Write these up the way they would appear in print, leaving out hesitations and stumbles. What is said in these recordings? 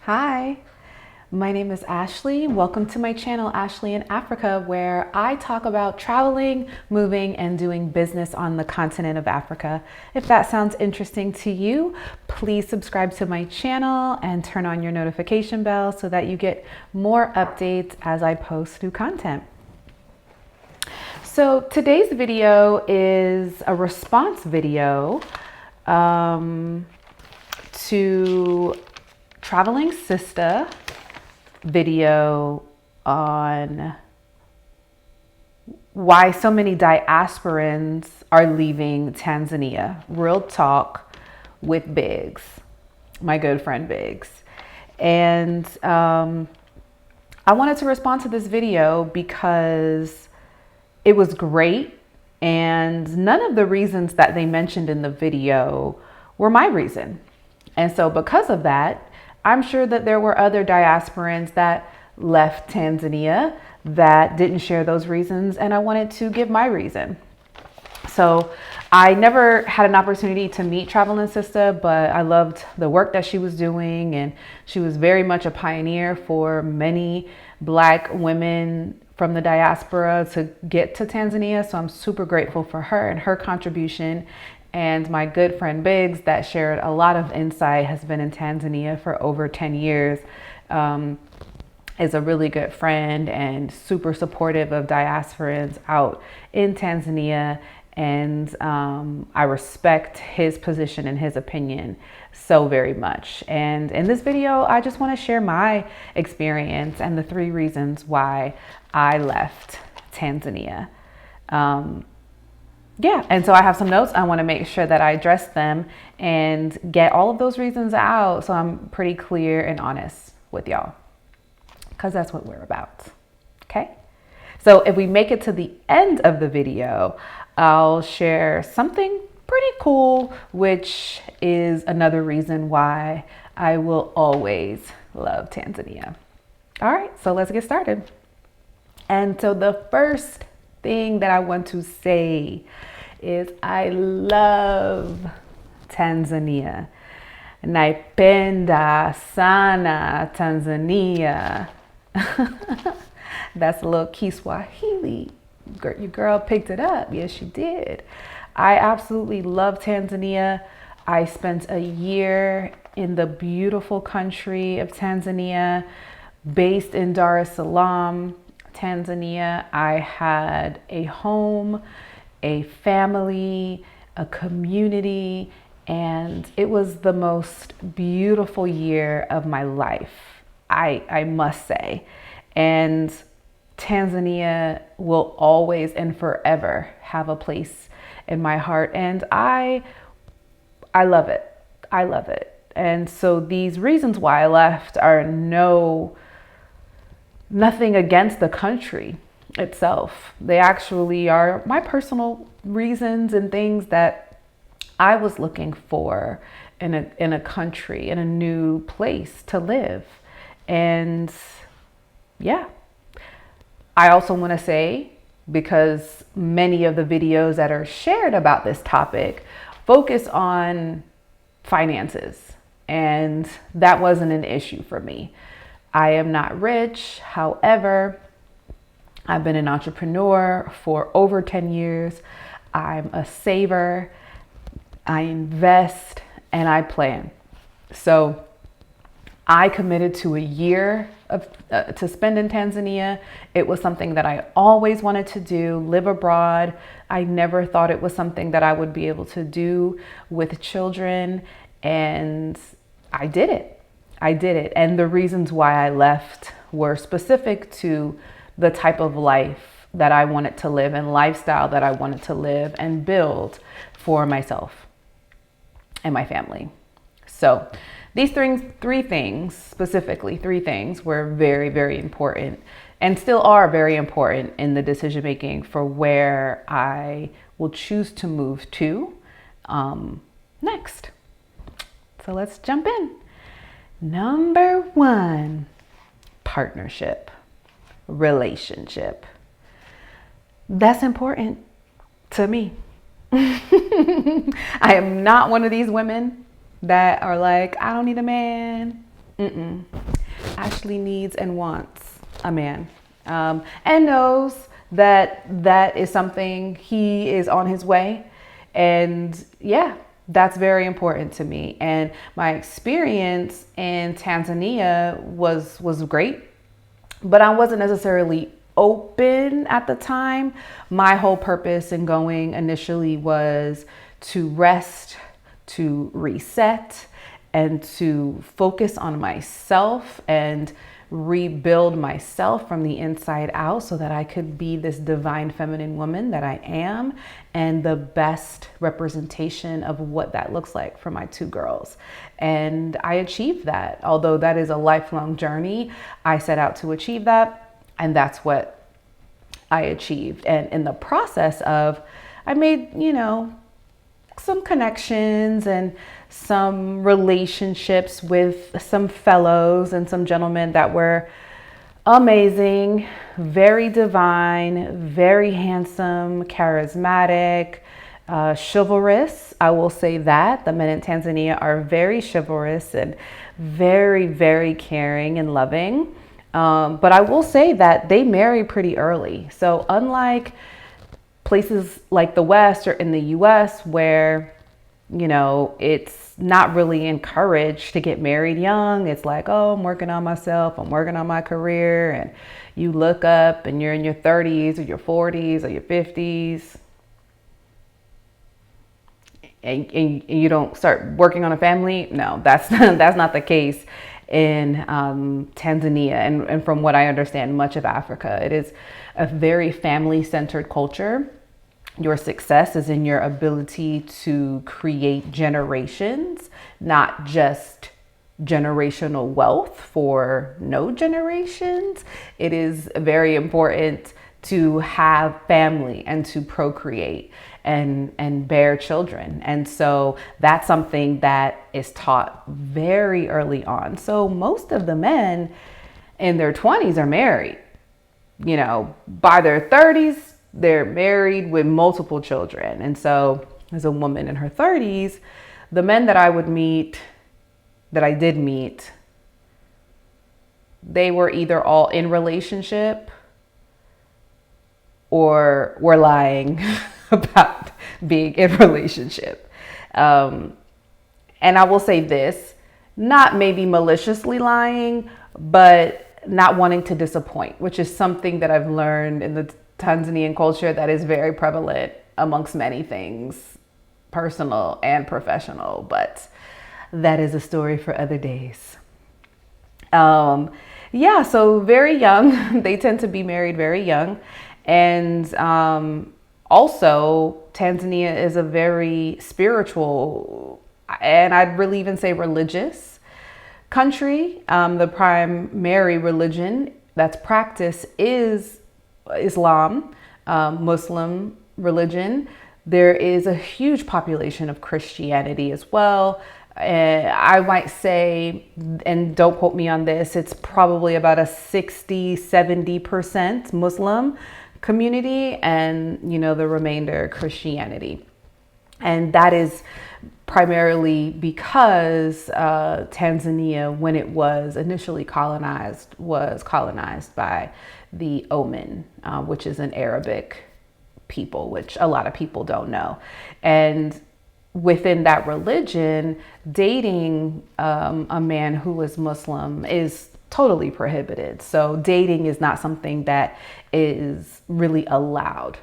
Hi, my name is Ashley. Welcome to my channel, Ashley in Africa, where I talk about traveling, moving, and doing business on the continent of Africa. If that sounds interesting to you, please subscribe to my channel and turn on your notification bell so that you get more updates as I post new content. So today's video is a response video to Traveling Sister video on why so many diasporans are leaving Tanzania. Real talk with Biggs, my good friend Biggs. And I wanted to respond to this video because it was great, and none of the reasons that they mentioned in the video were my reason. And so because of that, I'm sure that there were other diasporans that left Tanzania that didn't share those reasons, and I wanted to give my reason. So I never had an opportunity to meet Traveling Sister, but I loved the work that she was doing, and she was very much a pioneer for many Black women from the diaspora to get to Tanzania. So I'm super grateful for her and her contribution. And my good friend Biggs, that shared a lot of insight, has been in Tanzania for over 10 years, is a really good friend and super supportive of diasporans out in Tanzania. And I respect his position and his opinion so very much. And in this video, I just want to share my experience and the 3 reasons why I left Tanzania. Yeah, and so I have some notes. I want to make sure that I address them and get all of those reasons out so I'm pretty clear and honest with y'all, because that's what we're about. Okay, so if we make it to the end of the video, I'll share something pretty cool, which is another reason why I will always love Tanzania. All right, so let's get started. And so the first thing that I want to say is I love Tanzania. Naipenda sana Tanzania. That's a little Kiswahili. Your girl picked it up. Yes, she did. I absolutely love Tanzania. I spent a year in the beautiful country of Tanzania, based in Dar es Salaam, Tanzania. I had a home, a family, a community, and it was the most beautiful year of my life, I must say. And Tanzania will always and forever have a place in my heart, and I love it. I love it. And so these reasons why I left are nothing against the country itself. They actually are my personal reasons and things that I was looking for in a country, in a new place to live. And yeah, I also want to say, because many of the videos that are shared about this topic focus on finances, and that wasn't an issue for me. I am not rich. However, I've been an entrepreneur for over 10 years. I'm a saver. I invest and I plan. So I committed to a year to spend in Tanzania. It was something that I always wanted to do, live abroad. I never thought it was something that I would be able to do with children. And I did it. I did it. And the reasons why I left were specific to the type of life that I wanted to live and lifestyle that I wanted to live and build for myself and my family. So these 3 things, specifically 3 things, were very, very important and still are very important in the decision making for where I will choose to move to next. So let's jump in. Number 1, partnership, relationship. That's important to me. I am not one of these women that are like, I don't need a man. Ashley needs and wants a man, and knows that that is something he is on his way. And yeah, that's very important to me. And my experience in Tanzania was great, but I wasn't necessarily open at the time. My whole purpose in going initially was to rest, to reset, and to focus on myself and rebuild myself from the inside out so that I could be this divine feminine woman that I am, and the best representation of what that looks like for my two girls. And I achieved that. Although that is a lifelong journey, I set out to achieve that, and that's what I achieved. And in the process of, I made, some connections and some relationships with some fellows and some gentlemen that were amazing, very divine, very handsome, charismatic, chivalrous. I will say that the men in Tanzania are very chivalrous and very, very caring and loving. But I will say that they marry pretty early. So unlike places like the West or in the US where, it's not really encouraged to get married young. It's like, oh, I'm working on myself. I'm working on my career. And you look up and you're in your 30s or your 40s or your 50s. And you don't start working on a family. No, that's not the case in Tanzania. And from what I understand, much of Africa, it is a very family-centered culture. Your success is in your ability to create generations, not just generational wealth for no generations. It is very important to have family and to procreate and bear children. And so that's something that is taught very early on. So most of the men in their 20s are married. By their 30s, they're married with multiple children. And so as a woman in her 30s, the men that I did meet, they were either all in relationship or were lying about being in relationship. And I will say this, not maybe maliciously lying, but not wanting to disappoint, which is something that I've learned in the Tanzanian culture that is very prevalent amongst many things, personal and professional, but that is a story for other days. So very young, they tend to be married very young. And also Tanzania is a very spiritual, and I'd really even say religious country. The primary religion that's practiced is Islam, Muslim religion. There is a huge population of Christianity as well. I might say, and don't quote me on this, it's probably about a 60-70% Muslim community, and the remainder Christianity. And that is primarily because Tanzania, when it was initially colonized, was colonized by the Oman, which is an Arabic people, which a lot of people don't know. And within that religion, dating a man who is Muslim is totally prohibited. So dating is not something that is really allowed.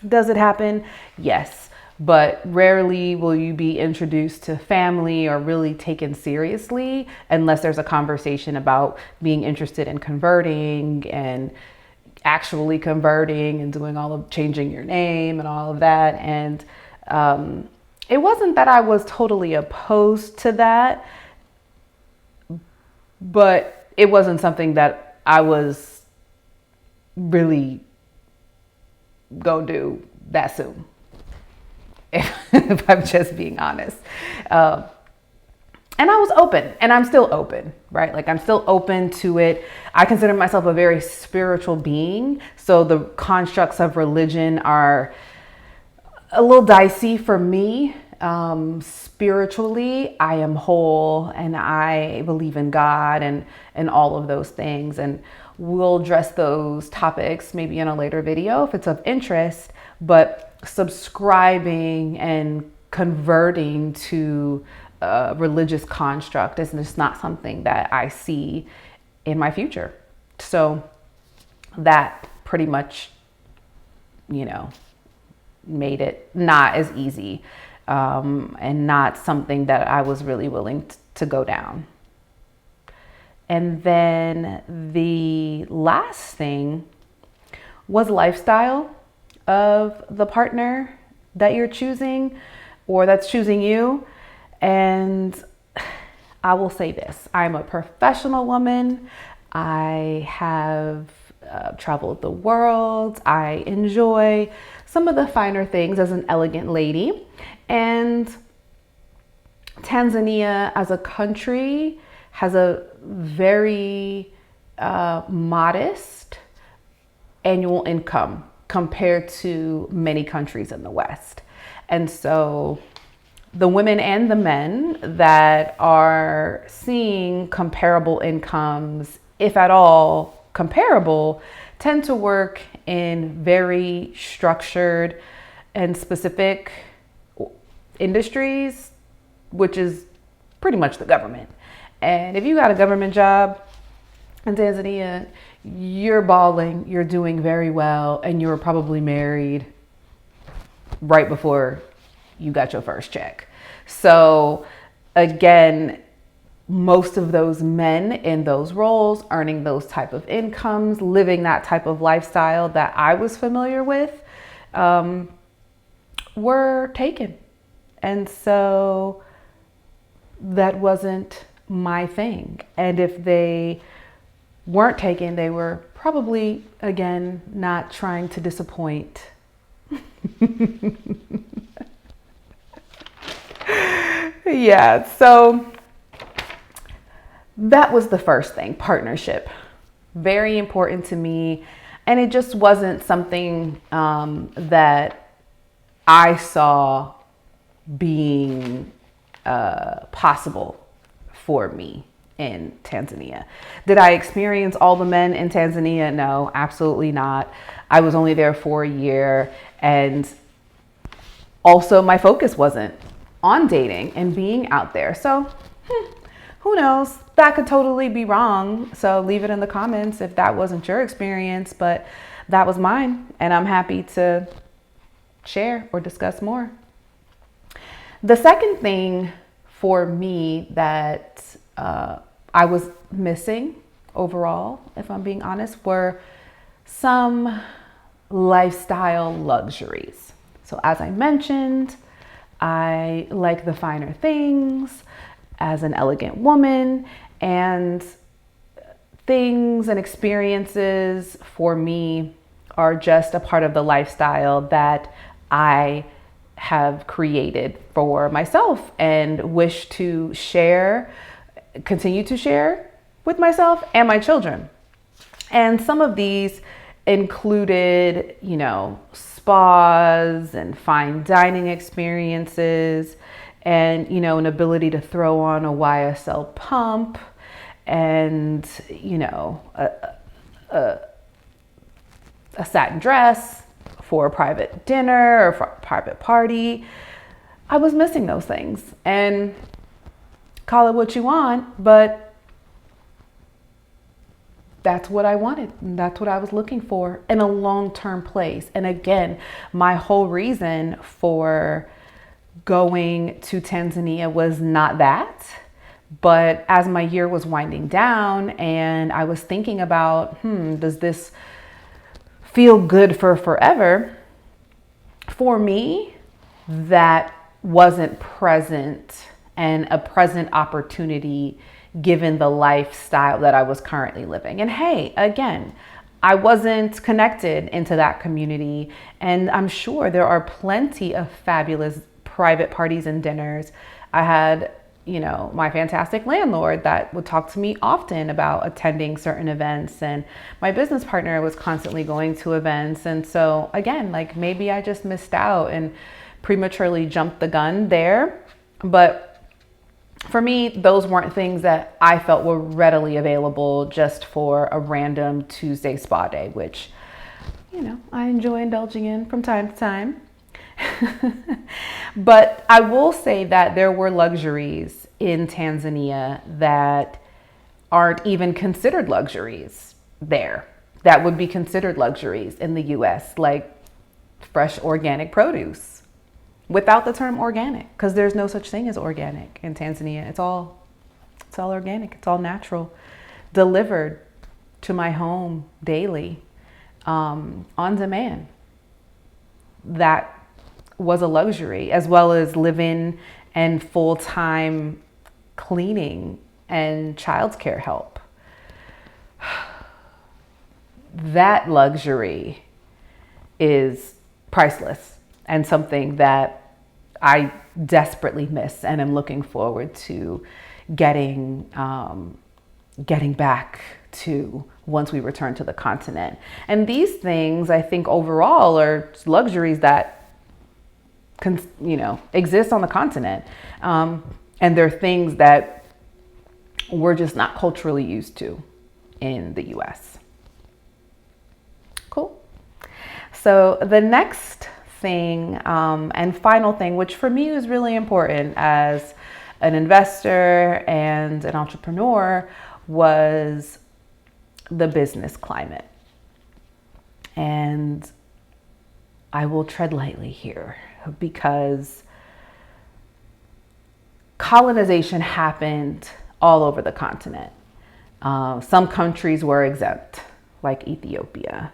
Does it happen? Yes. But rarely will you be introduced to family or really taken seriously unless there's a conversation about being interested in converting and actually converting and doing all of changing your name and all of that. And it wasn't that I was totally opposed to that, but it wasn't something that I was really gonna do that soon. If I'm just being honest. And I was open, and I'm still open, right? Like I'm still open to it. I consider myself a very spiritual being. So the constructs of religion are a little dicey for me. Spiritually, I am whole and I believe in God and all of those things. And we'll address those topics maybe in a later video if it's of interest. But subscribing and converting to a religious construct is just not something that I see in my future. So that pretty much, made it not as easy, and not something that I was really willing to go down. And then the last thing was lifestyle of the partner that you're choosing or that's choosing you. And I will say this, I'm a professional woman. I have traveled the world. I enjoy some of the finer things as an elegant lady. And Tanzania as a country has a very modest annual income compared to many countries in the West. And so the women and the men that are seeing comparable incomes, if at all comparable, tend to work in very structured and specific industries, which is pretty much the government. And if you got a government job in Tanzania, you're balling, you're doing very well, and you were probably married right before you got your first check. So again, most of those men in those roles, earning those type of incomes, living that type of lifestyle that I was familiar with, were taken. And so that wasn't my thing. And if they weren't taken, they were probably, again, not trying to disappoint. Yeah, so that was the first thing, partnership. Very important to me. And it just wasn't something that I saw being possible for me in Tanzania. Did I experience all the men in Tanzania? No, absolutely not. I was only there for a year. And also my focus wasn't on dating and being out there. So who knows? That could totally be wrong. So leave it in the comments if that wasn't your experience, but that was mine. And I'm happy to share or discuss more. The second thing for me that I was missing overall, if I'm being honest, were some lifestyle luxuries. So as I mentioned, I like the finer things as an elegant woman, and things and experiences for me are just a part of the lifestyle that I have created for myself and wish to share, continue to share with myself and my children. And some of these included, spas and fine dining experiences and, an ability to throw on a YSL pump and, a satin dress for a private dinner or for a private party. I was missing those things, and call it what you want, but that's what I wanted. And that's what I was looking for in a long-term place. And again, my whole reason for going to Tanzania was not that, but as my year was winding down and I was thinking about, does this feel good for forever? For me, that wasn't present and a present opportunity given the lifestyle that I was currently living. And hey, again, I wasn't connected into that community, and I'm sure there are plenty of fabulous private parties and dinners. I had, my fantastic landlord that would talk to me often about attending certain events, and my business partner was constantly going to events. And so again, maybe I just missed out, and prematurely jumped the gun there. But for me, those weren't things that I felt were readily available just for a random Tuesday spa day, which, you know, I enjoy indulging in from time to time. But I will say that there were luxuries in Tanzania that aren't even considered luxuries there, that would be considered luxuries in the US, like fresh organic produce, without the term organic, because there's no such thing as organic in Tanzania. It's all organic, it's all natural, delivered to my home daily, on demand. That was a luxury, as well as living and full-time cleaning and childcare help. That luxury is priceless and something that I desperately miss and am looking forward to getting back to once we return to the continent. And these things, I think, overall are luxuries that exist on the continent. And they're things that we're just not culturally used to in the US. Cool. So the next thing, and final thing, which for me is really important as an investor and an entrepreneur, was the business climate. And I will tread lightly here, because colonization happened all over the continent. Some countries were exempt, like Ethiopia,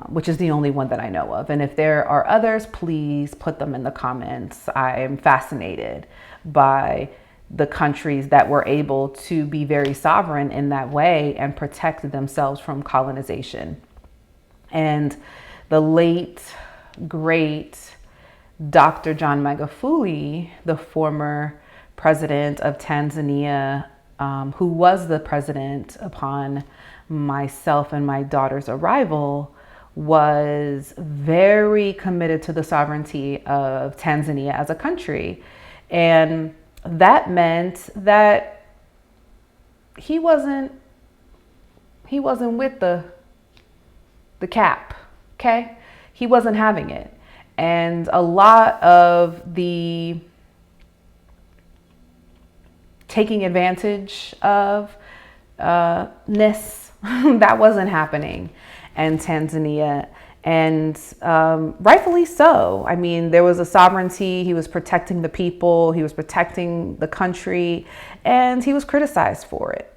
which is the only one that I know of. And if there are others, please put them in the comments. I am fascinated by the countries that were able to be very sovereign in that way and protect themselves from colonization. And the late, great Dr. John Magufuli, the former president of Tanzania, who was the president upon myself and my daughter's arrival, was very committed to the sovereignty of Tanzania as a country. And that meant that he wasn't with the cap, okay? He wasn't having it. And a lot of the taking advantage of that wasn't happening in Tanzania. And rightfully so. I mean, there was a sovereignty. He was protecting the people. He was protecting the country. And he was criticized for it.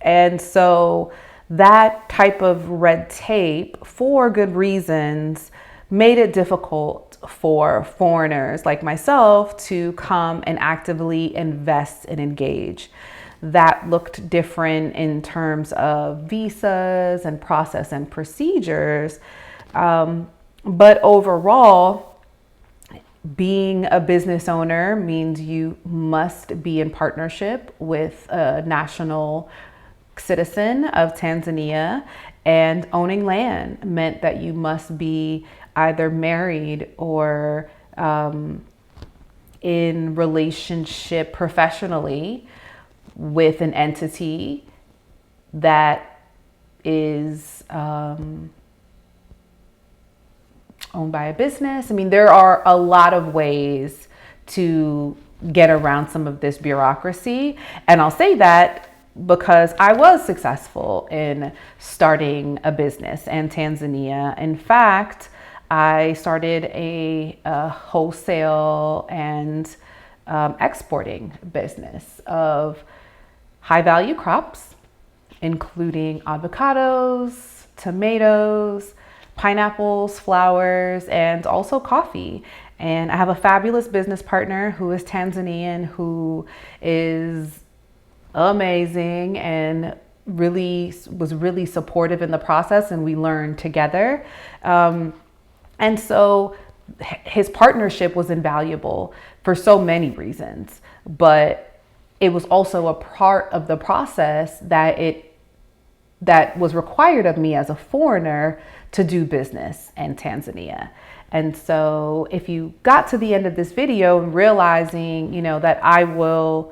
And so that type of red tape, for good reasons, made it difficult for foreigners like myself to come and actively invest and engage. That looked different in terms of visas and process and procedures. But overall, being a business owner means you must be in partnership with a national citizen of Tanzania, and owning land meant that you must be either married or in relationship professionally with an entity that is owned by a business. I mean, there are a lot of ways to get around some of this bureaucracy. And I'll say that because I was successful in starting a business in Tanzania. In fact, I started a wholesale and exporting business of high value crops, including avocados, tomatoes, pineapples, flowers, and also coffee. And I have a fabulous business partner who is Tanzanian, who is amazing and was really supportive in the process, and we learned together. And so his partnership was invaluable for so many reasons, but it was also a part of the process that was required of me as a foreigner to do business in Tanzania. And so if you got to the end of this video and realizing, that I will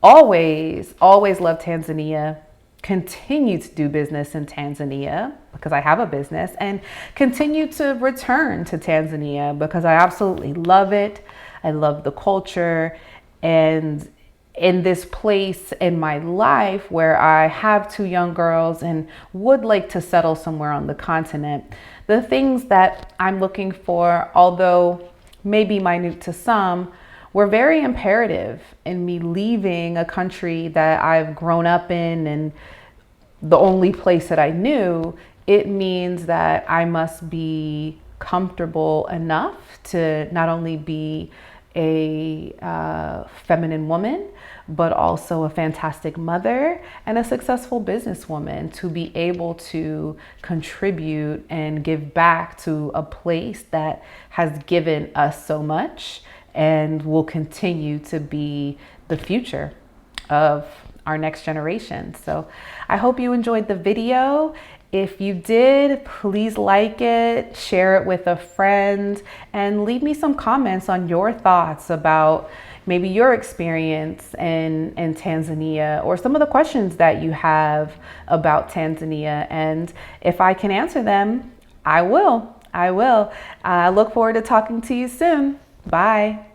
always love Tanzania, continue to do business in Tanzania because I have a business, and continue to return to Tanzania because I absolutely love it. I love the culture, and in this place in my life where I have 2 young girls and would like to settle somewhere on the continent, the things that I'm looking for, although maybe minute to some, were very imperative in me leaving a country that I've grown up in and the only place that I knew. It means that I must be comfortable enough to not only be a feminine woman, but also a fantastic mother and a successful businesswoman, to be able to contribute and give back to a place that has given us so much and will continue to be the future of our next generation. So I hope you enjoyed the video. If you did, please like it, share it with a friend, and leave me some comments on your thoughts about maybe your experience in Tanzania, or some of the questions that you have about Tanzania. And if I can answer them, I will. I look forward to talking to you soon. Bye.